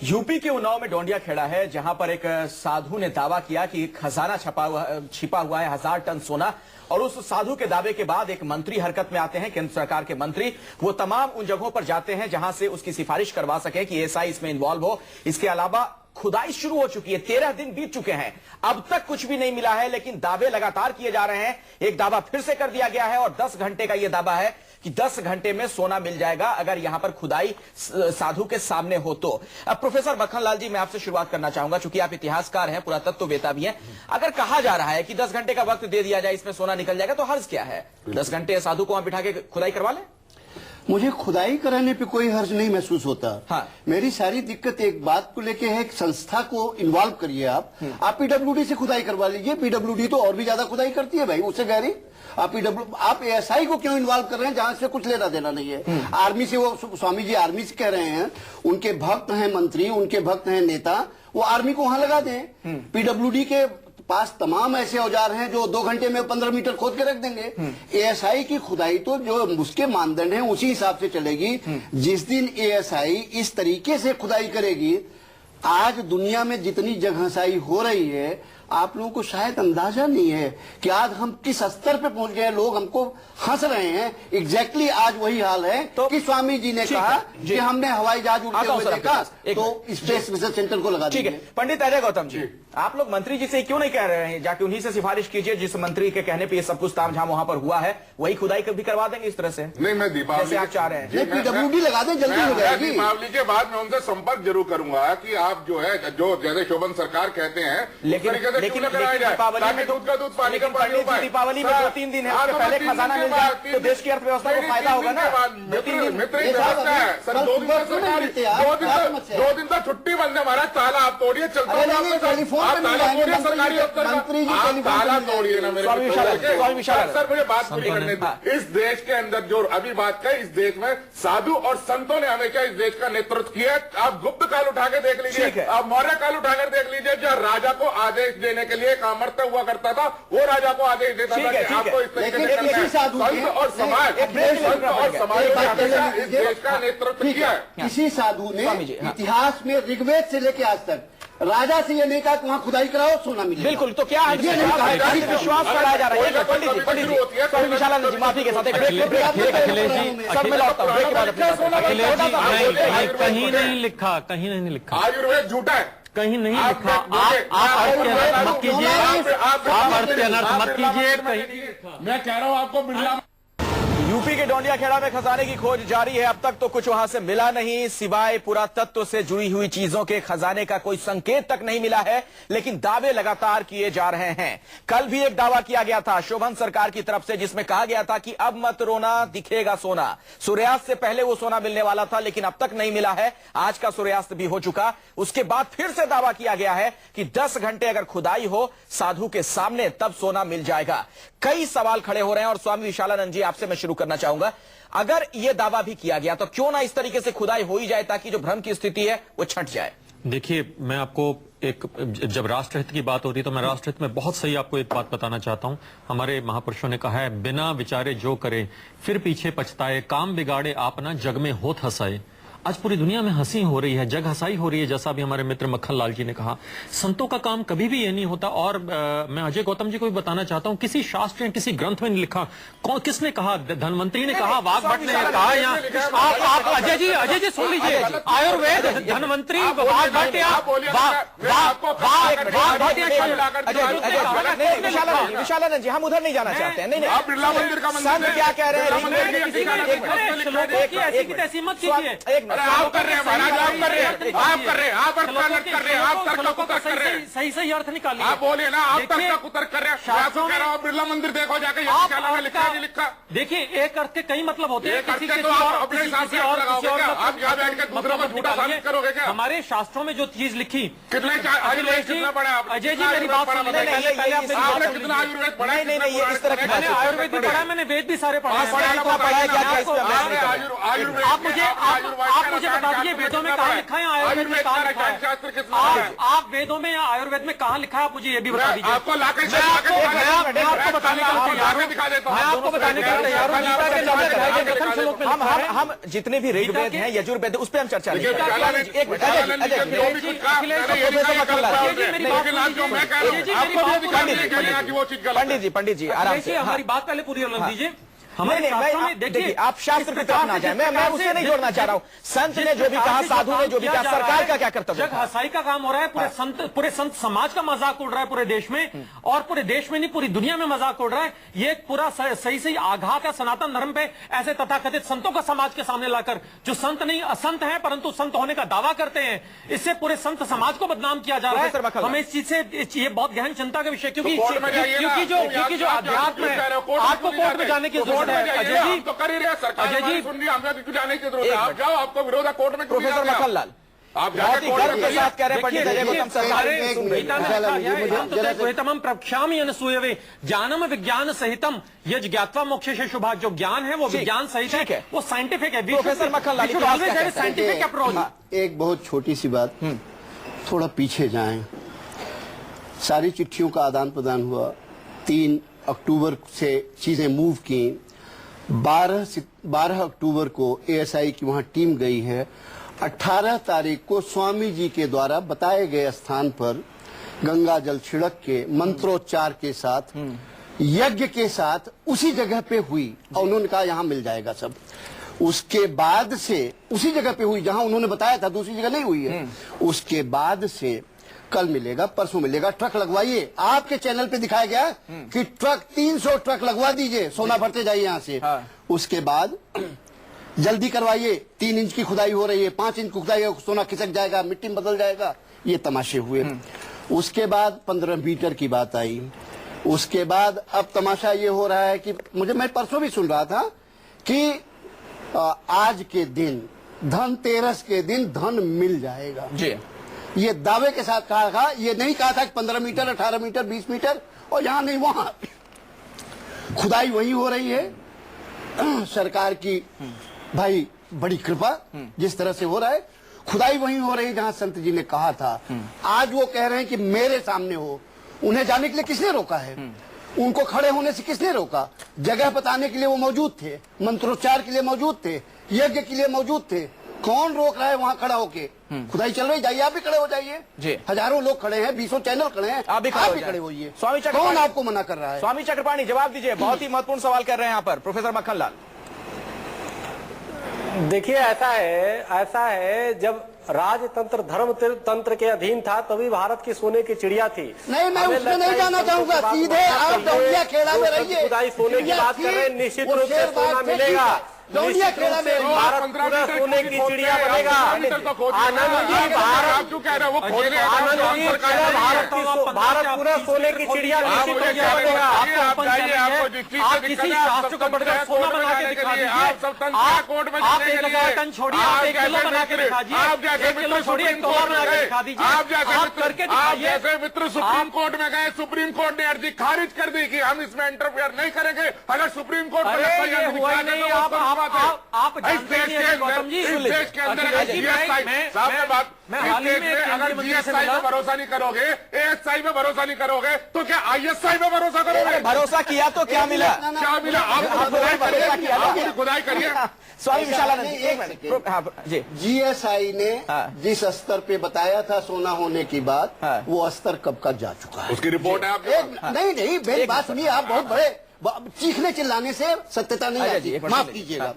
UP के उन्नाव में डोंडिया खेड़ा है, जहां पर एक साधु ने दावा किया कि खजाना छिपा हुआ है 1000 टन सोना। और उस साधु के दावे के बाद एक मंत्री हरकत में आते हैं, केंद्र सरकार के मंत्री। वो तमाम उन जगहों पर जाते हैं जहां से उसकी सिफारिश करवा सके कि एएसआई इसमें इन्वॉल्व हो। इसके अलावा खुदाई शुरू हो चुकी है, 13 दिन बीत चुके हैं, अब तक कुछ भी नहीं मिला है, लेकिन दावे लगातार किए जा रहे हैं। एक दावा फिर से कर दिया गया है और 10 घंटे का यह दावा है कि 10 घंटे में सोना मिल जाएगा अगर यहां पर खुदाई साधु के सामने हो तो। अब प्रोफेसर मक्खनलाल जी, मैं आपसे शुरुआत करना चाहूंगा, चूंकि आप इतिहासकार हैं, पुरातत्ववेत्ता भी हैं। अगर कहा जा रहा है कि 10 घंटे का वक्त दे दिया जाए, इसमें सोना निकल जाएगा, तो हर्ज क्या है? 10 घंटे साधु को वहां बिठा के खुदाई करवा लें? मुझे खुदाई कराने पे कोई हर्ज नहीं महसूस होता। हाँ। मेरी सारी दिक्कत एक बात को लेके है, एक संस्था को इन्वॉल्व करिए आप पीडब्ल्यूडी से खुदाई करवा लीजिए। पीडब्ल्यूडी तो और भी ज्यादा खुदाई करती है भाई, उससे गहरी। आप एएसआई को क्यों इन्वॉल्व कर रहे हैं जहां से कुछ लेना देना नहीं है? आर्मी से, वो स्वामी जी आर्मी से कह रहे हैं, उनके भक्त हैं मंत्री, उनके भक्त हैं नेता, वो आर्मी को वहां लगा दें। पीडब्ल्यूडी के पास तमाम ऐसे औजार हैं जो 2 घंटे में 15 मीटर खोद के रख देंगे। एएसआई की खुदाई तो जो उसके मानदंड हैं उसी हिसाब से चलेगी। जिस दिन एएसआई इस तरीके से खुदाई करेगी, आज दुनिया में जितनी जगहसाई हो रही है, आप लोगों को शायद अंदाजा नहीं है कि आज हम किस स्तर पे पहुंच गए। लोग हमको हंस रहे हैं। एग्जैक्टली आज वही हाल है कि स्वामी जी ने कहा कि हमने हवाई जहाज उड़ते हुए देखा, तो स्पेस रिसर्च सेंटर को लगा दिया। पंडित अजय गौतम जी, आप लोग मंत्री जी से क्यों नहीं कह रहे हैं, जाके उन्हीं से सिफारिश कीजिए जिस मंत्री के कहने पे ये सब कुछ तामझाम वहां पर हुआ है, वही खुदाई भी करवा देंगे इस तरह से? नहीं, मैं दीपावली जैसे आप चाह रहे हैं पीडब्ल्यूडी लगा दें, जल्दी हो जाएगी। दीपावली के बाद मैं उनसे संपर्क जरूर करूंगा कि आप जो है, जो जैसे शोभन सरकार कहते हैं, लेकिन दीपावली में दूध का दूध, पानी का पानी। दीपावली में 2-3 दिन है, उसके पहले खजाना मिल जाए तो देश की अर्थव्यवस्था को फायदा होगा ना। 2-3 दिन व्यवस्था है सर, 2 दिन तक छुट्टी बंद है हमारा। ताला आप तोड़िए, चलता सरकारी दफ्तर ताला तोड़िए ना मेरे सर। मुझे बात पूरी करने दीजिए। इस देश के अंदर जो अभी बात कही, इस देश में साधु और संतों ने हमेशा इस देश का नेतृत्व किया। आप गुप्त काल उठा के देख लीजिए, आप मौर्य काल उठा कर देख लीजिए, जो राजा को आदेश देने के लिए एक अमर्त्य हुआ करता था, वो राजा को आदेश देता था कि आपको इस तरीके से करना है। संत और समाज इस देश का नेतृत्व किया है। किसी साधु ने इतिहास में ऋग्वेद से लेकर आज तक राजा से ये नहीं कहा कि वहां खुदाई कराओ सोना मिलेगा। बिल्कुल, तो क्या विश्वास कराया जा रहा है? पंडित जी, स्वामी विशालानंद जी, माफी के साथ अखिलेश जी, सब मैं लौटता हूं। कहीं नहीं लिखा, कहीं नहीं लिखा आयुर्वेद झूठा है, कहीं नहीं लिखा। आप अर्थ अनर्थ मत कीजिए, आप अर्थ अनर्थ मत कीजिए। कहीं मैं कह रहा हूं आपको बिरला। यूपी के डोंडिया खेड़ा में खजाने की खोज जारी है। अब तक तो कुछ वहां से मिला नहीं, सिवाय पुरातत्व से जुड़ी हुई चीजों के। खजाने का कोई संकेत तक नहीं मिला है, लेकिन दावे लगातार किए जा रहे हैं। कल भी एक दावा किया गया था शोभन सरकार की तरफ से, जिसमें कहा गया था कि अब मत रोना, दिखेगा सोना। सूर्यास्त से पहले वो सोना मिलने वाला था, लेकिन अब तक नहीं मिला है। आज का सूर्यास्त भी हो चुका। उसके बाद फिर से दावा किया गया है कि 10 घंटे अगर खुदाई हो साधु के सामने, तब सोना मिल जाएगा। कई सवाल खड़े हो रहे हैं और स्वामी विशालानंद जी, आपसे मैं शुरू करना चाहूंगा। अगर यह दावा भी किया गया तो क्यों ना इस तरीके से खुदाई हो ही जाए, ताकि जो भ्रम की स्थिति है वो छंट जाए। देखिए, मैं आपको जब राष्ट्रहित की बात होती है तो मैं राष्ट्रहित में बहुत सही आपको एक बात बताना चाहता हूं। हमारे महापुरुषों ने कहा है, बिना विचारे जो करे फिर पीछे पछताए, काम बिगाड़े आपना जग में होत हंसाए। आज पूरी दुनिया में हंसी हो रही है, जग हंसाई हो रही है, जैसा भी हमारे मित्र मक्खनलाल जी ने कहा। संतों का काम कभी भी ये नहीं होता। और मैं अजय गौतम जी को भी बताना चाहता हूं, किसी शास्त्र या किसी ग्रंथ में नहीं लिखा। किसने कहा? धनवंतरी ने कहा, वाघभट्ट ने कहा। यहाँ आप अजय जी सुन लीजिए, आयुर्वेद, धनवंतरी, वाघभट्ट, विशालानंद जी, हम उधर नहीं जाना चाहते हैं। नहीं, बिरला मंदिर का संत क्या कह रहे हैं? ऐसी मत कीजिए। आप कर रहे हैं महाराज, आप कर रहे हैं, आप कर रहे हैं, आप अर्थ कर रहे हैं, आप तर्क को तर्क कर रहे हैं। सही अर्थ निकालिए। आप बोलिए ना, आप तर्क को तर्क कर रहे हैं। मैं तो कह रहा हूं बिरला मंदिर देखो जाके, लिखा नहीं लिखा। देखिए, एक अर्थ के कई मतलब होते हैं। अपने हिसाब से आप यहाँ बैठ के दूसरों को झूठा साबित करोगे क्या? हमारे शास्त्रों में जो चीज लिखी, कितना पढ़ा आपने? अजय जी मेरी बात सुनिए, आपने कितना आयुर्वेद पढ़ा? नहीं, इस तरह मैंने आयुर्वेद भी पढ़ा, मैंने वेद भी सारे पढ़ा। आयुर्वेद आप मुझे आप मुझे बता दीजिए वेदों में कहाँ लिखा है, आयुर्वेद में कहाँ लिखा है? आप वेदों में या आयुर्वेद में कहाँ लिखा है, आप मुझे ये भी बता दीजिए। आपको लाकर मैं आपको बताने के लिए तैयार हूँ, मैं आपको बताने के लिए तैयार हूँ। हम जितने भी ऋग्वेद हैं, यजुर्वेद, उस पर हम चर्चा नहीं पंडित जी आराम से हमारी बात पहले पूरी होने दीजिए। देखिए आप शास्त्र की तरफ ना जाए, मैं उसे नहीं जोड़ना चाह रहा हूँ। संत ने जो भी कहा, साधु ने जो भी कहा, सरकार का क्या कर्तव्य? जग हसाई का काम हो रहा है, पूरे संत समाज का मजाक उड़ रहा है पूरे देश में, और पूरे देश में नहीं पूरी दुनिया में मजाक उड़ रहा है। ये एक पूरा सही आघात है सनातन धर्म पे, ऐसे तथाकथित संतों का समाज के सामने लाकर, जो संत नहीं असंत है परंतु संत होने का दावा करते हैं, इससे पूरे संत समाज को बदनाम किया जा रहा है। हमें इस चीज से ये बहुत गहन चिंता का विषय, क्योंकि जो अध्यात्म है, आपको कोर्ट में जाने की जरूरत है। अजय जी तो कर ही रहे, सरकार सुन रही है, हमें जाने की जरूरत है। आप जाओ, आपको विरोध है कोर्ट में। प्रोफेसर मक्खनलाल आप बहुत ही गर्व के साथ कह रहे हैं पंडित अजय गौतम सरकार प्रक्षाम अनसूयवे ज्ञानम विज्ञान सहितम यज ज्ञात्वा मोक्षे से शुभा। जो ज्ञान है वो विज्ञान सहित है, वो साइंटिफिक है। Professor Makhanlal scientific approach. एक बहुत छोटी सी बात, थोड़ा पीछे जाएं। सारी चिट्ठियों का आदान प्रदान हुआ, 3 अक्टूबर से चीजें मूव की। 12 अक्टूबर को एएसआई की वहां टीम गई है। 18 तारीख को स्वामी जी के द्वारा बताए गए स्थान पर गंगा जल छिड़क के मंत्रोच्चार के साथ, यज्ञ के साथ उसी जगह पे हुई, और उन्होंने कहा यहां मिल जाएगा सब। उसके बाद से उसी जगह पे हुई जहां उन्होंने बताया था, दूसरी जगह नहीं हुई है। उसके बाद से कल मिलेगा, परसों मिलेगा, ट्रक लगवाइए। आपके चैनल पे दिखाया गया कि ट्रक 300 ट्रक लगवा दीजिए, सोना भरते जाइए यहाँ से। उसके बाद जल्दी करवाइए, 3 इंच की खुदाई हो रही है, 5 इंच की खुदाई, सोना खिसक जाएगा, मिट्टी में बदल जाएगा। ये तमाशे हुए। उसके बाद 15 मीटर की बात आई। उसके बाद अब तमाशा ये हो रहा है कि मैं परसों भी सुन रहा था कि आज के दिन, धनतेरस के दिन धन मिल जाएगा जी। ये दावे के साथ कहा था। ये नहीं कहा था कि 15 मीटर, 18 मीटर, 20 मीटर, और यहां नहीं वहां खुदाई वही हो रही है। सरकार की भाई बड़ी कृपा, जिस तरह से हो रहा है, खुदाई वही हो रही है जहां संत जी ने कहा था। आज वो कह रहे हैं कि मेरे सामने हो। उन्हें जाने के लिए किसने रोका है? उनको खड़े होने से किसने रोका? जगह बताने के लिए वो मौजूद थे, मंत्रोच्चार के लिए मौजूद थे, यज्ञ के लिए मौजूद थे। कौन रोक रहा है वहां खड़ा होके? खुदाई चल रही, जाइए आप भी खड़े हो जाइए। हजारों लोग खड़े हैं, 20 चैनल खड़े हैं, आप भी खड़े होइए। स्वामी कौन आपको मना कर रहा है? स्वामी चक्रपाणी जवाब दीजिए, बहुत ही महत्वपूर्ण सवाल कर रहे हैं यहाँ पर प्रोफेसर मक्खनलाल। देखिए ऐसा है जब राजतंत्र धर्म तंत्र के अधीन था तभी भारत की सोने की चिड़िया थी। नहीं, मैं उसमें नहीं जाना चाहूंगा, सीधे आप दौड़िया खेड़ा में रहिए। खुदाई सोने की बात कर रहे हैं, निश्चित रूप से सोना मिलेगा। दौड़िया खेड़ा में भारत पूरा सोने की चिड़िया बनेगा। आनंद जी भारत पूरा सोने की चिड़िया निश्चित रूप से बनेगा। आप किसी शास्त्र को बढ़कर सोना बना के दिखा दीजिए। आप 1000 टन छोड़िए, आप 1 किलो बना के दिखा दीजिए। 1 किलो छोड़िए, 1 तोला बना के दिखा दीजिए। आप करके दिखाइए। जैसे मित्र सुप्रीम कोर्ट में गए, सुप्रीम कोर्ट ने अर्जी खारिज कर दी कि हम इसमें इंटरफेयर नहीं करेंगे। अगर सुप्रीम कोर्ट आप जानते हैं गौतम जी, इस देश के अंदर मैं हाल ही में अगर जीएसआई पे भरोसा नहीं करोगे, एएसआई पे भरोसा नहीं करोगे, तो क्या आईएसआई पे भरोसा करोगे? भरोसा किया तो क्या मिला? क्या मिला? आप खुदाई करिए। स्वामी विशालानंद एक मिनट। जीएसआई ने जिस स्तर पे बताया था सोना होने की बात, वो स्तर कब का जा चुका है। उसकी रिपोर्ट है आपके? नहीं, मेरी बात सुनिए। आप बहुत बड़े चीखने चिल्लाने से सत्यता नहीं आती, माफ कीजिएगा।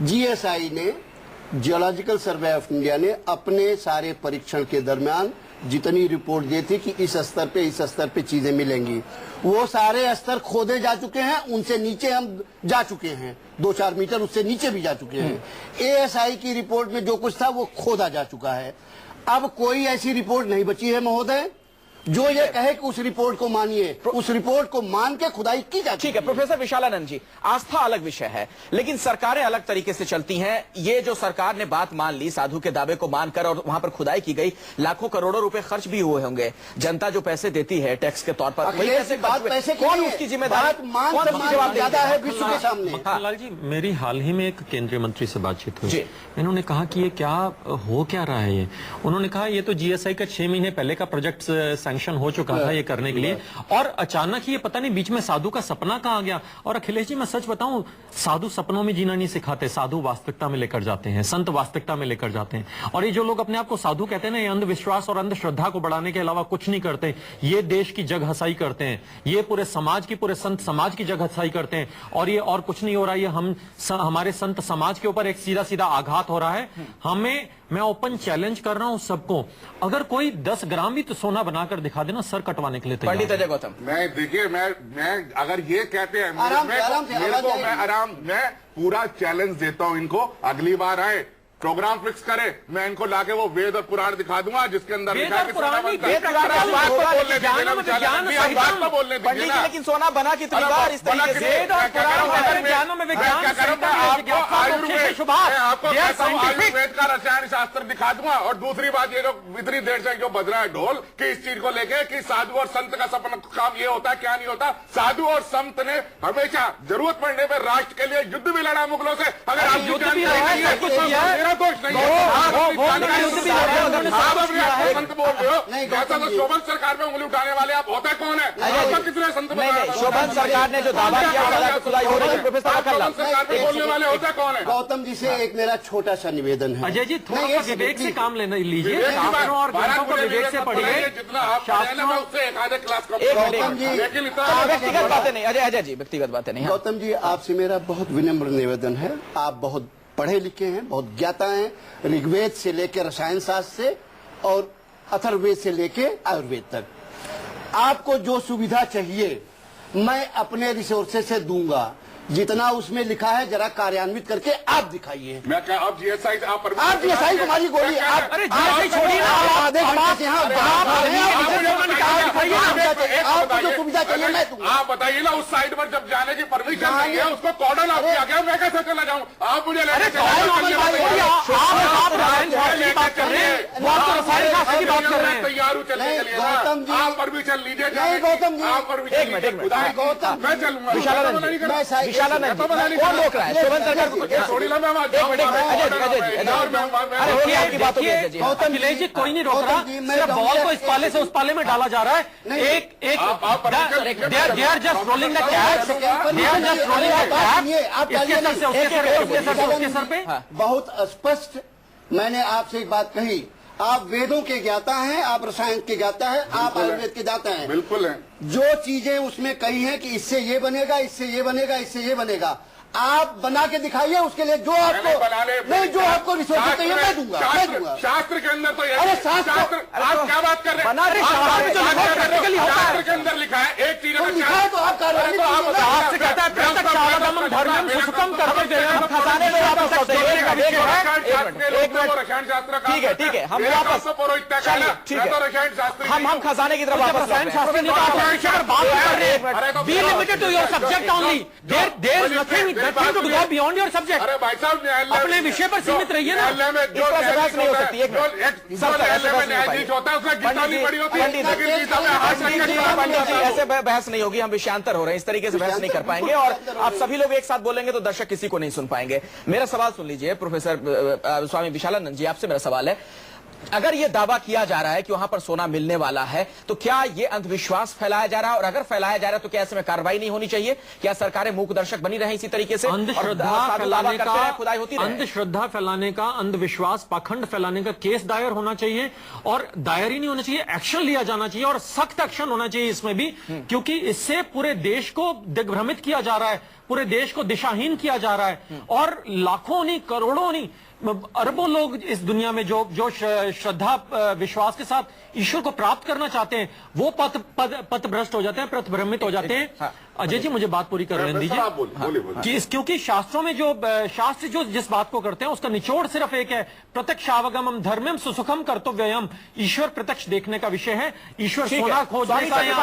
जीएसआई ने, जियोलॉजिकल सर्वे ऑफ इंडिया ने अपने सारे परीक्षण के दरमियान जितनी रिपोर्ट दी थी कि इस स्तर पे चीजें मिलेंगी, वो सारे स्तर खोदे जा चुके हैं। उनसे नीचे हम जा चुके हैं, 2-4 मीटर उससे नीचे भी जा चुके हैं। एएसआई की रिपोर्ट में जो कुछ था वो खोदा जा चुका है। अब कोई ऐसी रिपोर्ट नहीं बची है महोदय। जो ये कहे कि उस रिपोर्ट को मानिए, उस रिपोर्ट को मान के खुदाई की जाती ठीक है प्रोफेसर विशालानंद जी, आस्था अलग विषय है, लेकिन सरकारें अलग तरीके से चलती हैं। ये जो सरकार ने बात मान ली, साधु के दावे को मानकर, और वहां पर खुदाई की गई, लाखों करोड़ों रुपए खर्च भी हुए होंगे। जनता जो पैसे देती है टैक्स के तौर पर, वही पैसे कौन उसकी जिम्मेदारी, जवाब ज्यादा है विश्व के सामने। लाल जी, मेरी हाल ही में एक केंद्रीय मंत्री से बातचीत हुई, इन्होंने कहा कि ये क्या हो क्या रहा है। ये उन्होंने कहा ये तो जीएसआई का 6 महीने पहले का प्रोजेक्ट सैंक्शन हो चुका था ये करने के लिए, और अचानक ही ये पता नहीं बीच में साधु का सपना कहाँ गया। और अखिलेश जी, मैं सच बताऊं, साधु सपनों में जीना नहीं सिखाते, साधु वास्तविकता में लेकर जाते हैं, संत वास्तविकता में लेकर जाते हैं। और ये जो लोग अपने आप को साधु कहते हैं ना, ये अंधविश्वास और अंधश्रद्धा को बढ़ाने के अलावा कुछ नहीं करते। ये देश की जग हसाई करते हैं, ये पूरे समाज की, पूरे संत समाज की जग हसाई करते हैं। और ये और कुछ नहीं हो रहा, ये हमारे संत समाज के ऊपर एक सीधा सीधा आघात हो रहा है। मैं ओपन चैलेंज कर रहा हूं सबको, अगर कोई 10 ग्राम भी तो सोना बनाकर दिखा देना, सर कटवाने के लिए तैयार। पंडित अजय गौतम, देखिए मैं अगर ये कहते हैं, मैं पूरा चैलेंज देता हूं इनको, अगली बार आए प्रोग्राम फिक्स करे, मैं इनको लाके वो वेद और पुराण दिखा दूंगा जिसके अंदर लिखा है कि सोना बनता है। लेकिन सोना बना कितनी बार इस तरीके से, आपको आयुर्वेद का रसायन शास्त्र दिखा दूंगा। और दूसरी बात, ये जो इतनी देर से जो बज रहा है ढोल कि इस चीज को लेके कि साधु और संत का सपना काम ये होता है, क्या नहीं होता। साधु और संत ने हमेशा जरूरत पड़ने पर राष्ट्र के लिए युद्ध भी लड़ा मुगलों से। अगर आप संत बोल रहे हो, जैसा तो शोभन सरकार में उंगली उठाने वाले आप होता कौन है? कितने संत शोभन सरकार ने जो दावा किया, सरकार में बोलने वाले होता कौन है? गौतम जी से एक मेरा छोटा सा निवेदन है। अजय जी, थोड़ा विवेक से काम लेना लीजिए, विवेक से पढ़िए। जितना आप मैं उससे एक आधे क्लास का गौतम जी, व्यक्तिगत बातें नहीं। अजय जी, व्यक्तिगत बातें नहीं। गौतम जी, आपसे मेरा बहुत विनम्र निवेदन है, आप बहुत पढ़े लिखे हैं, बहुत ज्ञाता हैं, ऋग्वेद से लेकर रसायन शास्त्र से और अथर्ववेद से लेकर आयुर्वेद तक। आपको जो सुविधा चाहिए मैं अपने रिसोर्सेज से दूंगा, जितना उसमें लिखा है जरा कार्यान्वित करके आप दिखाइए। मैं क्या आप जीएसआई आप जीएसआई को मारी गोली, अरे जीएसआई छोड़िए ना, आधे घंटे से यहाँ आपको जो सुविधा चाहिए मैं दूंगा। आप बताइए ना, उस साइड पर जब जाने की परमिशन नहीं है, उसको कॉर्डन आप किया गया, मैं कैसे चला जाऊँ? आप मुझे तैयार हूँ चलने के लिए। आप परमिशन लीजिए। गौतम जी, आप परमिशन, मैं चलूंगा। विशालानंद कौन रोक रहा है? शोभन सरकार अखिलेश जी, कोई नहीं रोक रहा, सिर्फ बॉल को इस पाले से उस पाले में डाला जा रहा है। They are just rolling the catch, they are just rolling the catch. सर पे बहुत स्पष्ट मैंने आपसे एक बात कही, आप वेदों के ज्ञाता हैं, आप रसायन के ज्ञाता हैं, आप आयुर्वेद के ज्ञाता हैं। बिल्कुल है। जो चीजें उसमें कही हैं कि इससे ये बनेगा, इससे ये बनेगा, इससे ये बनेगा, आप बना के दिखाइए। उसके लिए जो आपको नहीं, जो आपको रिसोर्स चाहिए मैं दूंगा। शास्त्र के अंदर तो अरे शास्त्र, आप क्या बात कर रहे हैं? शास्त्र के अंदर लिखा है एक चीज लिखा है तो आप कार्रवाई रसायन शास्त्र का। ठीक है, हम वापस रसायन शास्त्र, हम खजाने की तरफ वापस रसायन शास्त्र subject only, there is nothing to go beyond your subject। अरे भाई साहब, अपने विषय पर सीमित रहिए ना। जो बहस नहीं हो सकती, ऐसे बहस नहीं होगी, हम विषयांतर हो रहे हैं, इस तरीके से बहस नहीं कर पाएंगे। और आप सभी लोग एक साथ बोलेंगे तो दर्शक किसी को नहीं सुन पाएंगे। मेरा सवाल सुन लीजिए प्रोफेसर स्वामी विशालानंद जी, आपसे मेरा सवाल है, अगर यह दावा किया जा रहा है कि वहां पर सोना मिलने वाला है, तो क्या यह अंधविश्वास फैलाया जा रहा है? और अगर फैलाया जा रहा है तो क्या इसमें कार्रवाई नहीं होनी चाहिए? क्या सरकारें मूकदर्शक बनी रहें इसी तरीके से? अंधश्रद्धा फैलाने का, खुदाई होती है, अंधश्रद्धा फैलाने का, अंधविश्वास पाखंड फैलाने का केस दायर होना चाहिए, और दायर ही नहीं होना चाहिए, एक्शन लिया जाना चाहिए, और सख्त एक्शन होना चाहिए इसमें भी, क्योंकि इससे पूरे देश को दिग्भ्रमित किया जा रहा है, पूरे देश को दिशाहीन किया जा रहा है, और लाखों नहीं, करोड़ों नहीं, अरबों लोग इस दुनिया में जो श्रद्धा विश्वास के साथ ईश्वर को प्राप्त करना चाहते हैं, वो पथ भ्रष्ट हो जाते हैं, पथभ्रमित हो जाते हैं। हाँ। अजय जी, मुझे बात पूरी करने दीजिए। क्योंकि शास्त्रों में शास्त्र जिस बात को करते हैं उसका निचोड़ सिर्फ एक है, प्रत्यक्षावगमम धर्मम सुसुखम कर्तव्यम। ईश्वर प्रत्यक्ष देखने का विषय है, ईश्वर सोना खोजने का